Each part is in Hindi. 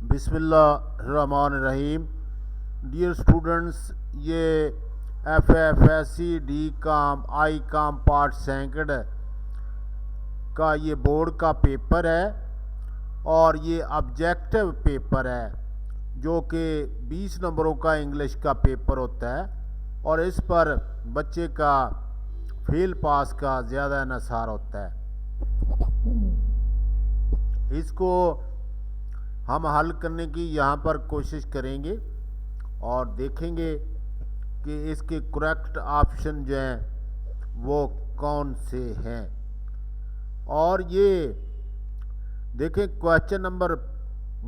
बिस्मिल्लाहिर्रहमानिर्रहीम। डियर स्टूडेंट्स, ये FFSC डी काम आई काम पार्ट सेकंड का ये बोर्ड का पेपर है और ये ऑब्जेक्टिव पेपर है जो कि 20 नंबरों का इंग्लिश का पेपर होता है और इस पर बच्चे का फेल पास का ज़्यादा इन्हिसार होता है। इसको हम हल करने की यहाँ पर कोशिश करेंगे और देखेंगे कि इसके करेक्ट ऑप्शन जो हैं वो कौन से हैं। और ये देखें, क्वेश्चन नंबर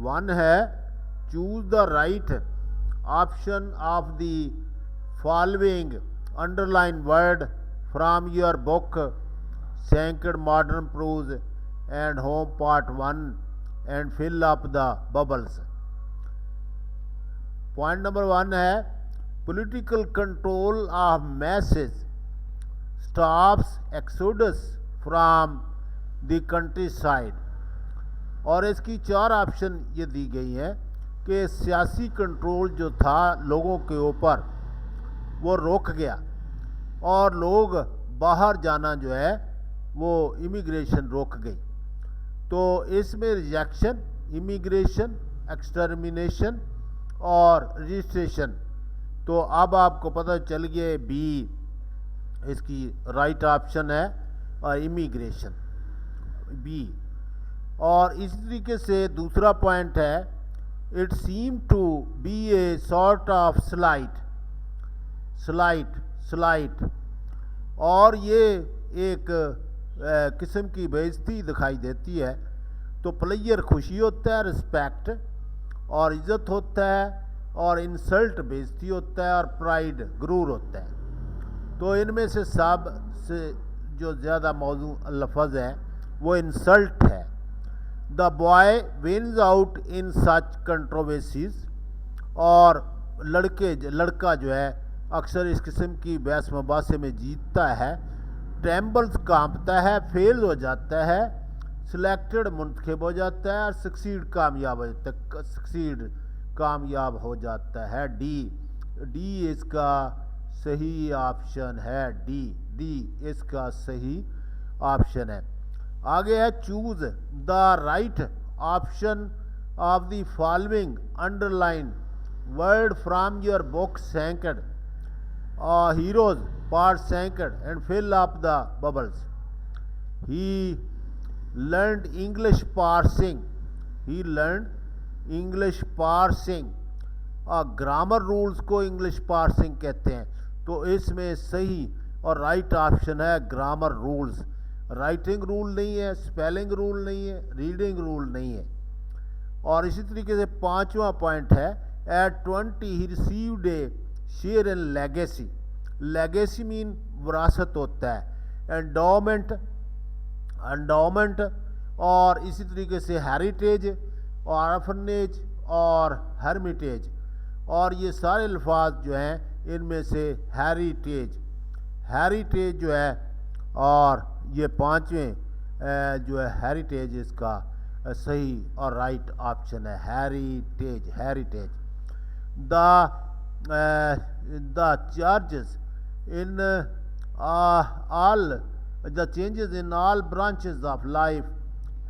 1 है, choose the right option of the following underline word from your book second modern prose and home part 1 and fill up the bubbles. Point number 1 है, political control of message stops exodus from the countryside. और इसकी 4 ऑप्शन ये दी गई हैं कि सियासी कंट्रोल जो था लोगों के ऊपर वो रोक गया और लोग बाहर जाना जो है वो इमिग्रेशन रोक गई। तो इसमें रिजेक्शन, इमिग्रेशन, एक्सटर्मिनेशन और रजिस्ट्रेशन। तो अब आपको पता चल गया बी इसकी राइट ऑप्शन है और इमिग्रेशन बी। और इसी तरीके से दूसरा पॉइंट है, it seem to be a sort of slight और ये एक किस्म की बेइज्जती दिखाई देती है। तो प्लेयर खुशी होता है, रिस्पेक्ट और इज़्ज़त होता है, और इंसल्ट बेइज्जती होता है, और प्राइड गुरूर होता है। तो इनमें से सब से जो ज़्यादा मौजू लफ्ज़ है वो इंसल्ट है। The boy wins out in such controversies. और लड़का जो है अक्सर इस किस्म की बहस मुबासे में जीतता है। ट्रेम्बल्स कांपता है, फेल हो जाता है, सिलेक्टेड मुंतखब हो जाता है, और सक्सीड कामयाब हो जाता है। डी इसका सही ऑप्शन है। डी इसका सही ऑप्शन है। आगे है, choose the right option of the following underline word from your book second heroes part second and fill up the bubbles. He learned English parsing. Grammar rules को इंग्लिश पार्सिंग कहते हैं। तो इसमें सही और राइट ऑप्शन है ग्रामर रूल्स। राइटिंग रूल नहीं है, स्पेलिंग रूल नहीं है, रीडिंग रूल नहीं है। और इसी तरीके से 5वां पॉइंट है, at 20 he received a share in legacy. Legacy mean विरासत होता है। एंडोमेंट और इसी तरीके से हेरिटेज और ऑर्फनेज और हर्मिटेज। और ये सारे अल्फाज जो हैं इनमें से हेरिटेज जो है, और ये 5वें जो है हेरिटेज, इसका सही और राइट ऑप्शन है heritage. The charges in the changes in all branches of life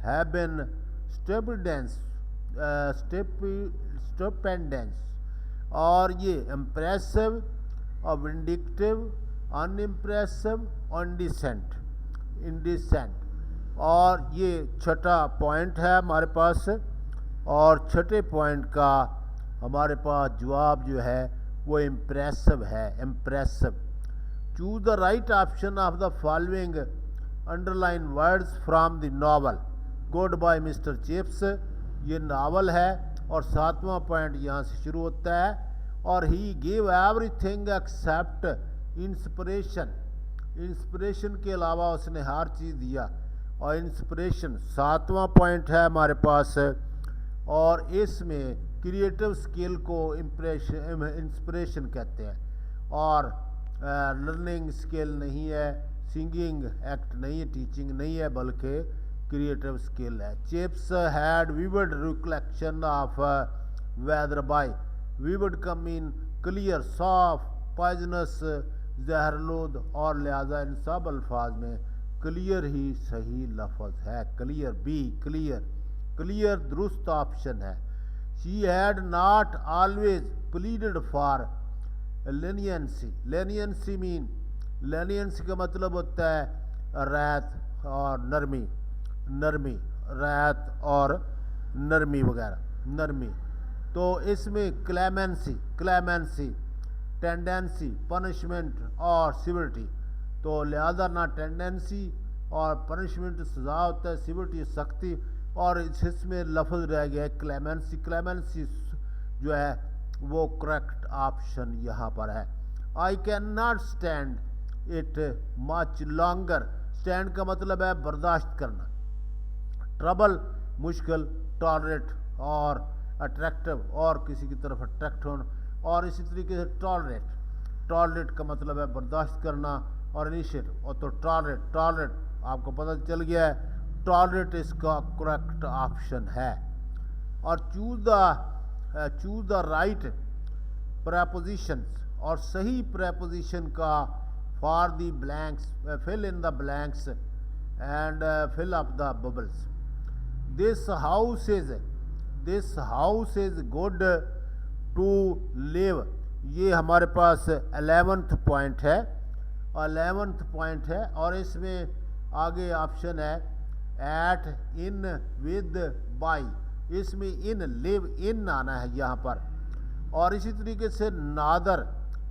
have been stupendous। और ये इम्प्रेसिव और विंडिक्टिव, अनइम्प्रेसिव, इंडिसेंट। और ये छठा पॉइंट है हमारे पास। और छठे पॉइंट का हमारे पास जवाब जो है वो इम्प्रेसिव है। Choose the right option of the following underline words from the novel goodbye mister Chips. ये नावल है और 7वां पॉइंट यहाँ से शुरू होता है। और ही गिव एवरीथिंग एक्सेप्ट इंस्पिरेशन के अलावा उसने हर चीज़ दिया। और इंस्पिरेशन 7वां पॉइंट है हमारे पास। और इसमें क्रिएटिव स्किल को इंस्पिरेशन कहते हैं। और लर्निंग स्किल नहीं है, सिंगिंग एक्ट नहीं है, टीचिंग नहीं है, बल्कि क्रिएटिव स्किल है। Chips had vivid recollection of whether by vivid का मीन क्लियर, साफ, पॉइजनस, जहरलूद, और लिहाजा इन सब अल्फाज में क्लियर ही सही लफ्ज़ है। क्लियर, बी क्लियर, क्लियर दुरुस्त ऑप्शन है। She had not always pleaded for leniency. Leniency mean, leniency का मतलब होता है रैत और नरमी, नरमी, रैत और नरमी वगैरह, नरमी। तो इसमें क्लेमेंसी, क्लेमेंसी, टेंडेंसी, पनिशमेंट और सिविलिटी। तो लिहाजा ना टेंडेंसी और पनिशमेंट सज़ा होता है, सिविलिटी सख्ती, और इसमें लफ्ज़ रह गया है क्लेमेंसी। क्लेमेंसी जो है वो करेक्ट ऑप्शन यहाँ पर है। I can not stand it much longer. Stand का मतलब है बर्दाश्त करना। ट्रबल मुश्किल, टॉलरेट और अट्रैक्टिव और किसी की तरफ अट्रैक्ट होना, और इसी तरीके से टॉलरेट, टॉलरेट का मतलब है बर्दाश्त करना, और इनिशिएट, और तो टॉलरेट, टॉलरेट आपको पता चल गया है, टॉलरेट इसका करेक्ट ऑप्शन है। और चूज द राइट प्रेपोजिशन, और सही प्रेपोजिशन का for the blanks, fill in the blanks and fill up the bubbles. This house is good to live, ये हमारे पास 11th पॉइंट है, 11th पॉइंट है। और इसमें आगे ऑप्शन है एट, इन, विद, बाई। इसमें इन, लिव इन आना है यहाँ पर। और इसी तरीके से नादर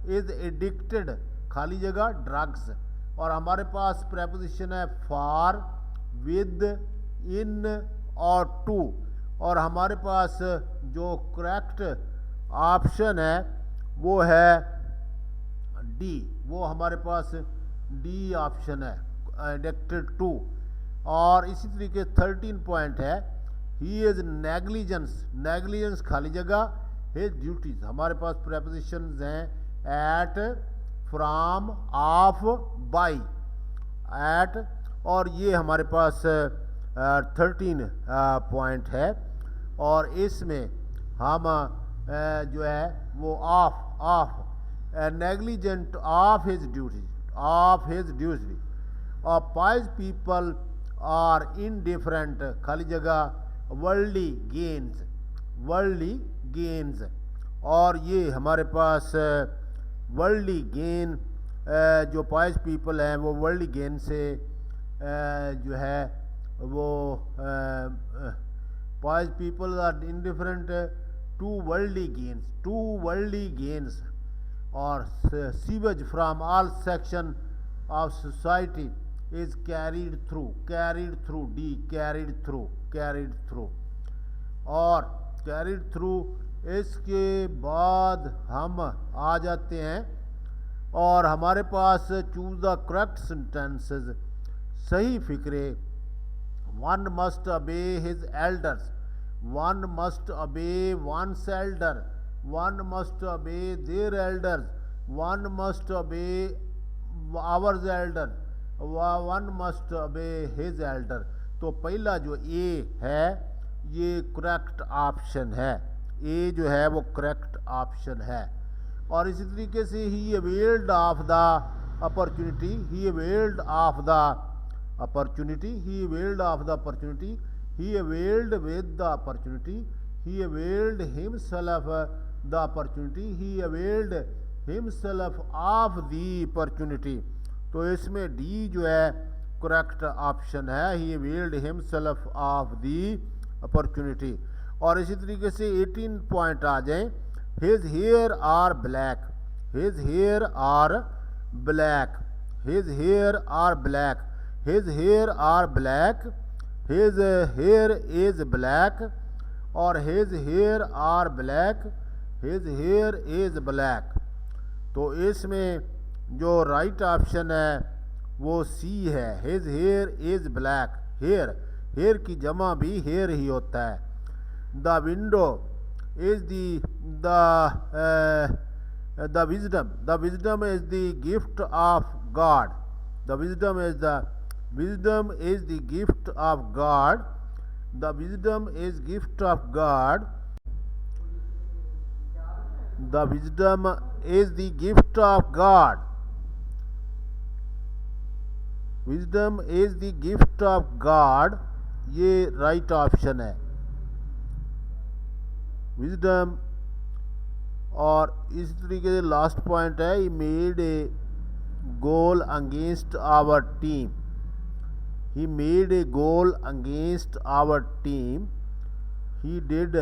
इज एडिक्टेड, खाली जगह ड्रग्स, और हमारे पास प्रेपोजिशन है फॉर, विद, इन और टू। और हमारे पास जो करेक्ट ऑप्शन है वो है डी, वो हमारे पास डी ऑप्शन है, एडिक्टेड टू। और इसी तरीके 13 पॉइंट है ही इज नेग्लिजेंस, नेग्लिजेंस खाली जगह, हिज ड्यूटीज। हमारे पास प्रेपोजिशंस हैं at, from, of, by, at, और ये हमारे पास 13 पॉइंट है। और इसमें हम जो है वो of negligent of his duty, of his duty. और पाइज पीपल आर इनडिफरेंट, खाली जगह वर्ल्डली गेन्स, वर्ल्डली गेन्स। और ये हमारे पास वर्ल्डली गेन, जो पाइज पीपल हैं वो वर्ल्डली गेन से जो है वो pious people are indifferent to worldly gains, to worldly gains. और sewage from all section of society is carried through, carried through, D carried through, carried through. और कैरीड थ्रू, इसके बाद हम आ जाते हैं और हमारे पास चूज द करेक्ट सेंटेंसेस, सही फिक्रे। वन मस्ट अबे हिज एल्डर्स, वन मस्ट अबे वंस एल्डर, वन मस्ट अबे देयर एल्डर्स, वन मस्ट अबे आवर्स एल्डर, वन मस्ट अबे हिज एल्डर। तो पहला जो ए है ये करेक्ट ऑप्शन है, ए जो है वो करेक्ट ऑप्शन है। और इसी तरीके से he availed of the opportunity, he availed of the opportunity, he availed of the opportunity, he availed with the opportunity, he availed himself the opportunity, he availed himself of the opportunity. तो इसमें डी जो है करेक्ट ऑप्शन है, he availed himself of the opportunity. और इसी तरीके से 18 पॉइंट आ जाए, his hair are black, his hair are black, his hair are black, his hair are black, his hair is black, और his hair are black, his hair is black. तो इसमें जो राइट ऑप्शन है वो सी है, his hair is black. Hair, hair की जमा भी हेयर ही होता है। The window is the wisdom, the wisdom is the gift of God, the wisdom is the Wisdom is the gift of God. The wisdom is gift of God. The wisdom is the gift of God. Wisdom is the gift of God. ये राइट ऑप्शन है विजडम। और इस तरीके से लास्ट पॉइंट है, he made a goal against our team. He made a goal against our team. He did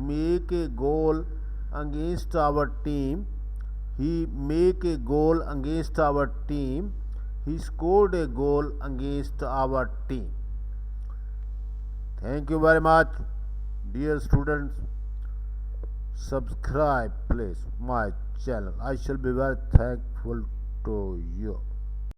make a goal against our team. He make a goal against our team. He scored a goal against our team. Thank you very much, dear students. Subscribe please my channel. I shall be very thankful to you.